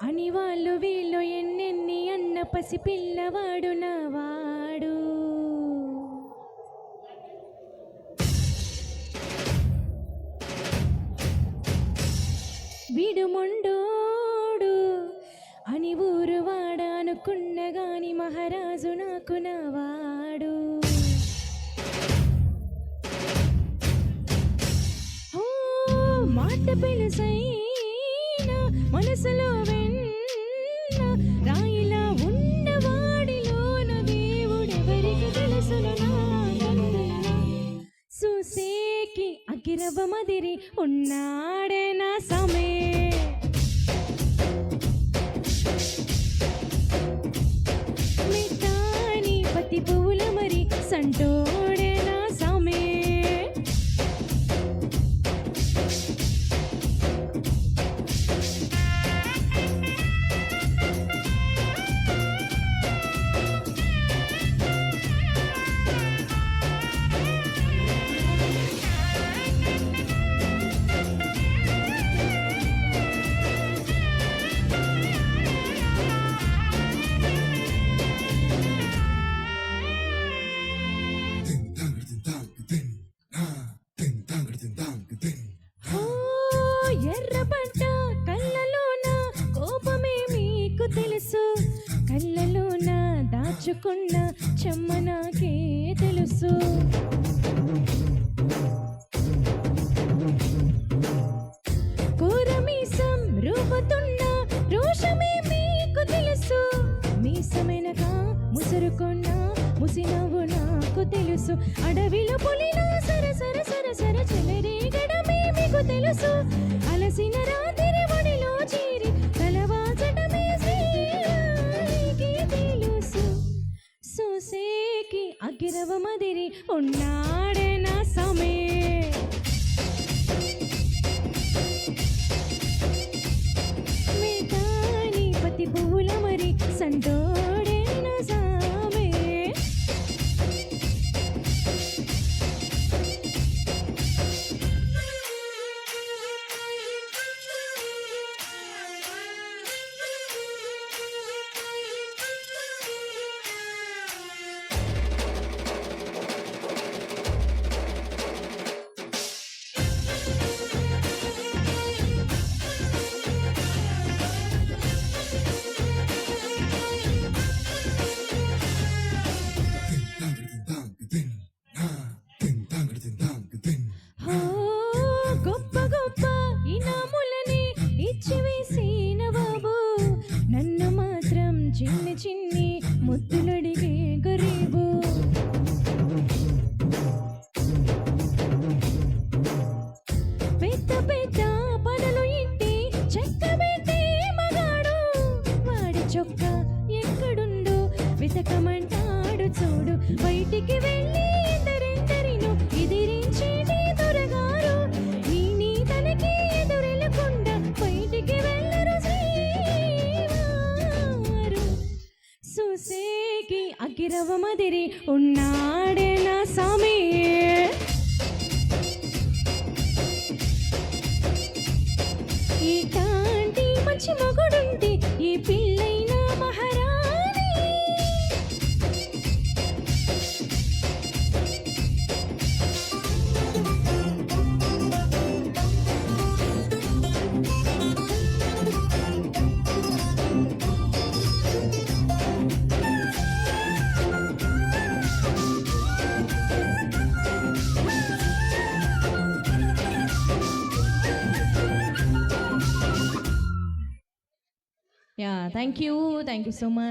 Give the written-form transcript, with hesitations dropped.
అని వాళ్ళు వీళ్ళు ఎన్నెన్ని అన్న పసి పిల్లవాడు నావాడు. వీడు మొండోడు అని ఊరు వాడానుకున్న గాని మహారాజు నాకు నావాడు. మాట పిలుసైనా మనసులో వెన్న రాయిలా ఉన్నవాడిలోన దేవుడెవరికి తెలుసును నాగందైనా. చూసేకి అగిరవ మదిరి ఉన్నాడే నా సమే. మిఠాని పతి పూల మరి సంటోడే నా సమే. ఎర్రబడ్డ కళ్ళలోన కోపమే మీకు తెలుసు, కళ్ళలోన దాచుకున్న చెమ్మ నాకే తెలుసు. కూర మీసం రూపుతున్న రోషమే మీకు తెలుసు, మీసమెనక ముసురుకున్న ముసినవ్వు నాకు తెలుసు. అడవిలో పులిన సరసర సరసర చెలరేగడమే మీకు తెలుసు, అలసిన రాత్రి ఒడిలో చీరి తలవాచటమే శ్రీకి తెలుసు. సూసేకి అగిరవ మదిరి ఉన్నాడే నా సమే. మిఠాని పతి పువ్వుల మరి సంటోడే నా సామే. గొప్ప గొప్ప ఇనాములని ఇచ్చి వేసిన బాబు, నన్ను మాత్రం చిన్ని చిన్ని ముద్దులడిగే గరీబు. పెద్ద పెద్ద పనులు ఇంటి చెక్క పెట్టే మగాడు, వాడి చొక్క ఎక్కడుందో వెతకమంటాడు చూడు. బయటికి వెళ్ళి ఎందరెందరినో ఎదిరించేటి దొరగారు, నీ తనకి ఎదురెళ్ళకుండా బయటికి వెళ్ళరు శ్రీవారు. చూసేకి అగిరవ మదిరి ఉన్నాడే నా సామి. ఇలాంటి మంచి మగుడుంటే ఈ పిల్లైన మహారాణి. Yeah, thank you so much.